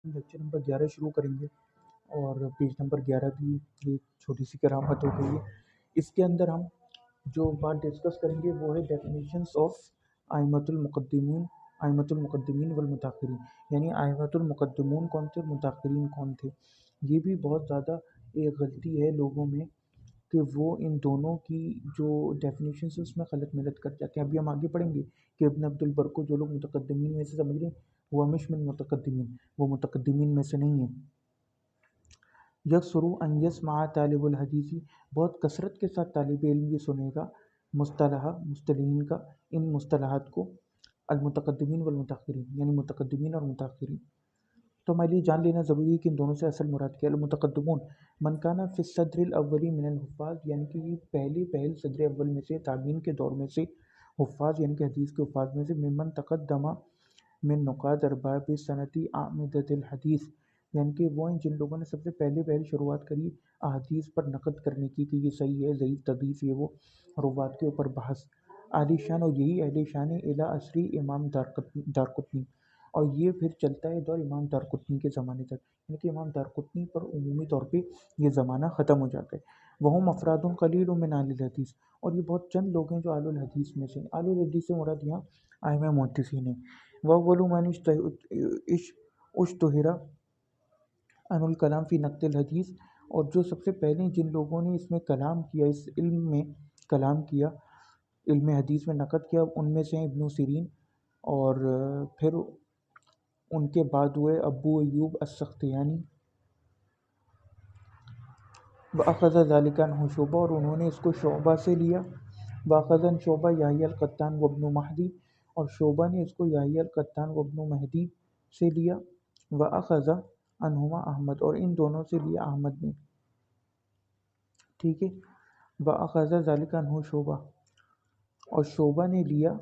Lecture number 11 شروع کریں گے اور پیج نمبر 11 کی ایک چھوٹی سی کرامت ہو گئی ہے. اس کے اندر ہم جو بات ڈسکس کریں گے وہ ہے ڈیفینیشنس آف ائمۃ المقدمین والمتاخرین، یعنی ائمۃ المقدمون کون تھے، متاخرین کون تھے. یہ بھی بہت زیادہ ایک غلطی ہے لوگوں میں کہ وہ ان دونوں کی جو ڈیفینیشنس ہے اس میں غلط ملت کر جاتے ہیں. ابھی ہم آگے پڑھیں گے کہ ابن عبد البر کو جو لوگ متقدمین میں سے سمجھ رہے ہیں وہ مش من متقدمین، وہ متقدمین میں سے نہیں ہیں. یکسرو ان یسمع طالب الحدیثی، بہت کثرت کے ساتھ طالب علم یہ سنے گا مصطلحین کا، ان مصطلحات کو، المتقدمین والمتاخرین، یعنی متقدمین اور متاخرین. تو ہمارے لیے جان لینا ضروری ہے کہ ان دونوں سے اصل مراد کیا ہے. المتقدمون من کانا فی الصدر الاولی من الحفاظ، یعنی کہ یہ پہل صدر اول میں سے، تابعین کے دور میں سے، حفاظ یعنی کہ حدیث کے حفاظ میں سے، ممن تقدم من نقاد ارباب صنعتی اعمدۃ الحدیث، یعنی کہ وہ ہیں جن لوگوں نے سب سے پہلے شروعات کری احادیث پر نقد کرنے کی کہ یہ صحیح ہے، ضعیف، تضعیف، یہ وہ روات کے اوپر بحث. اہل شان، اور یہی اہل شان ہے الی عصری امام دارقطنی، اور یہ پھر چلتا ہے دور امام دارقطنی کے زمانے تک، یعنی کہ امام دارقطنی پر عمومی طور پہ یہ زمانہ ختم ہو جاتا ہے. وہم افراد قلیل من اہل الحدیث، اور یہ بہت چند لوگ ہیں جو اہل الحدیث میں سے. اہل الحدیث سے مراد یہاں ائمہ محدثین ہیں. وَأَوَّلُ مَنِ اشْتُهِرَ عن الکلام فی نقد الحدیث، اور جو سب سے پہلے جن لوگوں نے اس میں کلام کیا، اس علم میں کلام کیا، علم حدیث میں نقد کیا، ان میں سے ہیں ابن سیرین، اور پھر ان کے بعد ہوئے ابو ایوب السختیانی. وَأَخَذَ ذَلِكَ عَنْهُ شعبہ، اور انہوں نے اس کو شعبہ سے لیا. وَأَخَذَ شعبہ یحییٰ القطان وابن مہدی، اور شعبہ نے اس کو یحییٰ القطان وابن مہدی سے لیا. وَأَخَذَ عنہما احمد، اور ان دونوں سے لیا احمد نے. ٹھیک ہے. وَأَخَذَ ذَلِكَ عَنْهُ شعبہ، اور شعبہ نے لیا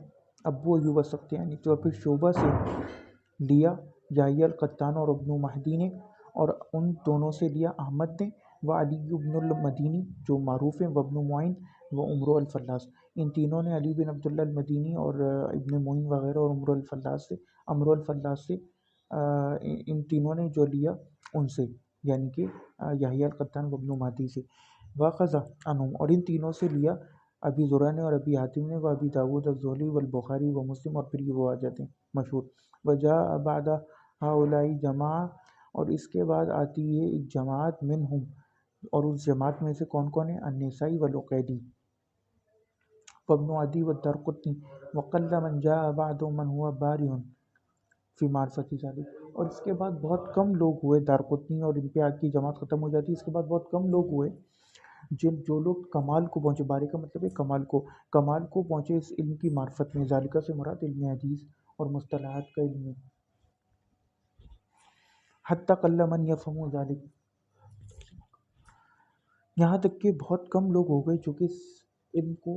ابو ایوب السختیانی، تو پھر شعبہ سے لیا یحییٰ القطان اور ابن مہدی نے، اور ان دونوں سے لیا احمد نے. وعلی بن المدینی، جو معروف ہیں، وابن معین وعمر الفلاس، ان تینوں نے علی بن عبداللہ المدینی اور ابن معین وغیرہ اور عمرو الفلاس سے ان تینوں نے جو لیا ان سے، یعنی کہ یحییٰ القطان وابن مہدی سے. واخذ عنہم، اور ان تینوں سے لیا ابی زرع نے اور ابی حاتم نے، و ابی داود الظہلی والبخاری ومسلم، اور پھر یہ وہ آ جاتے ہیں مشہور. وجاء بعد ہؤلاء جماعہ، اور اس کے بعد آتی ہے ایک جماعت، منہم، اور اس جماعت میں سے کون کون ہے، النسائی والعقیلی وابن عدی والدارقطنی. وقل من جاء بعدهم من هو بارع فی معرفت ذلک، اور اس کے بعد بہت کم لوگ ہوئے، دارقطنی اور ان پہ آگ کی جماعت ختم ہو جاتی ہے. اس کے بعد بہت کم لوگ ہوئے جو لوگ کمال کو پہنچے، باری کا مطلب ہے کمال کو پہنچے اس علم کی معرفت میں. ذالکہ سے مراد علم حدیث اور مصطلحات کا علم ہے. حتی قل من یفہم ذلک، یہاں تک کہ بہت کم لوگ ہو گئے جو کہ اس علم کو،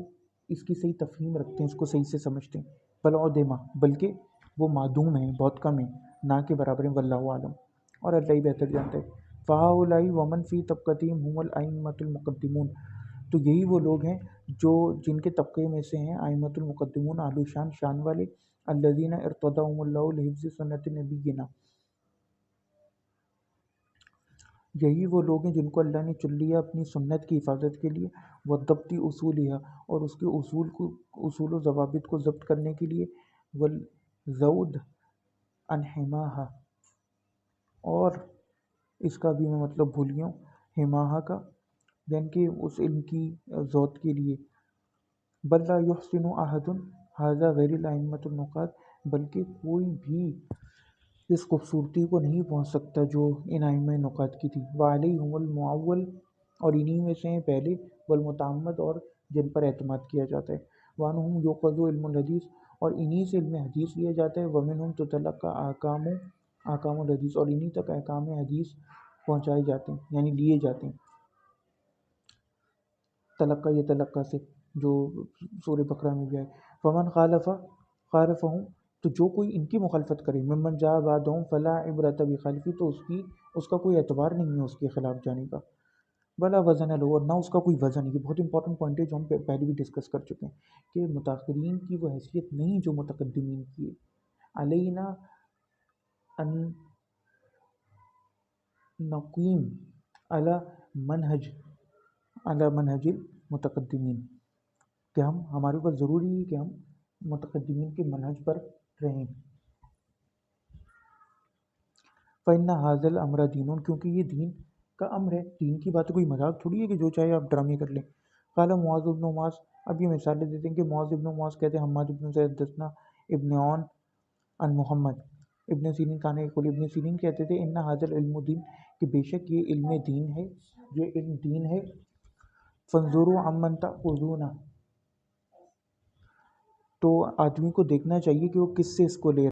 اس کی صحیح تفہیم رکھتے ہیں، اس کو صحیح سے سمجھتے ہیں. بل عدما، بلکہ وہ معدوم ہیں، بہت کم ہیں، نہ کے برابر ہیں. واللہ اعلم، اور اللہ ہی بہتر جانتا ہے. فہؤلاء ومن فی طبقتہم هم الائمۃ المقدمون، تو یہی وہ لوگ ہیں جو جن کے طبقے میں سے ہیں ائمۃ المقدمون، اعلی شان، شان والے. الذین ارتضاهم اللہ لحفظ سنت نبینا، یہی وہ لوگ ہیں جن کو اللہ نے چن لیا اپنی سنت کی حفاظت کے لیے. وضبط اصولھا، اور اس کے اصول و ضوابط کو ضبط کرنے کے لیے. والزود عن حماھا، اور اس کا بھی میں مطلب بھول گیا ہوں، حماھا کا، یعنی کہ اس علم کی ذوق کے لیے. بل لا یحسن احد ھذا غیر الائمۃ النقاد، بلکہ کوئی بھی اس خوبصورتی کو نہیں پہنچ سکتا جو ان ائمہ نقاد کی تھی. وعلیہم المعول، اور انہی میں سے ہیں پہلے، والمتعمد، اور جن پر اعتماد کیا جاتا ہے. وعنہم یؤخذ علم الحدیث، اور انہی سے علم حدیث لیا جاتا ہے. ومنہم تتلقی احکام الحدیث، اور انہی تک احکام حدیث پہنچائے جاتے ہیں، یعنی لیے جاتے ہیں. تلقی سے، جو سورہ بقرہ میں بھی آئے. فمن خالفہم، تو جو کوئی ان کی مخالفت کرے، ممن جاء بعدہم فلا عبرۃ بخالفی، تو اس کا کوئی اعتبار نہیں ہے اس کے خلاف جانے کا. ولا وزن له، اور نہ اس کا کوئی وزن ہے. یہ بہت امپورٹنٹ پوائنٹ ہے جو ہم پہلے بھی ڈسکس کر چکے ہیں کہ متاخرین کی وہ حیثیت نہیں جو متقدمین کی ہے. علینا ان نقیم علی منہج المتقدمین، کہ ہمارے اوپر ضروری ہے کہ ہم متقدمین کے منہج پر رہیں۔ فَإِنَّ هَذَا الْأَمْرَ دِینٌ، کیونکہ یہ دین کا امر ہے، دین کی بات کوئی مذاق تھوڑی ہے کہ جو چاہے آپ ڈرامے کر لیں۔ قال معاذ بن معاذ، اب یہ مثالیں دیتے ہیں کہ معاذ ابن معاذ کہتے ہیں حماد بن زید حدثنا ابن عون عن محمد ابن سیرین کان یقول، ابن سیرین کہتے تھے ان ھذا العلم دین، کہ بے شک یہ علم دین ہے، یہ علم دین ہے۔ فانظروا عمن تأخذون، تو آدمی کو دیکھنا چاہیے کہ وہ کس سے اس کو لے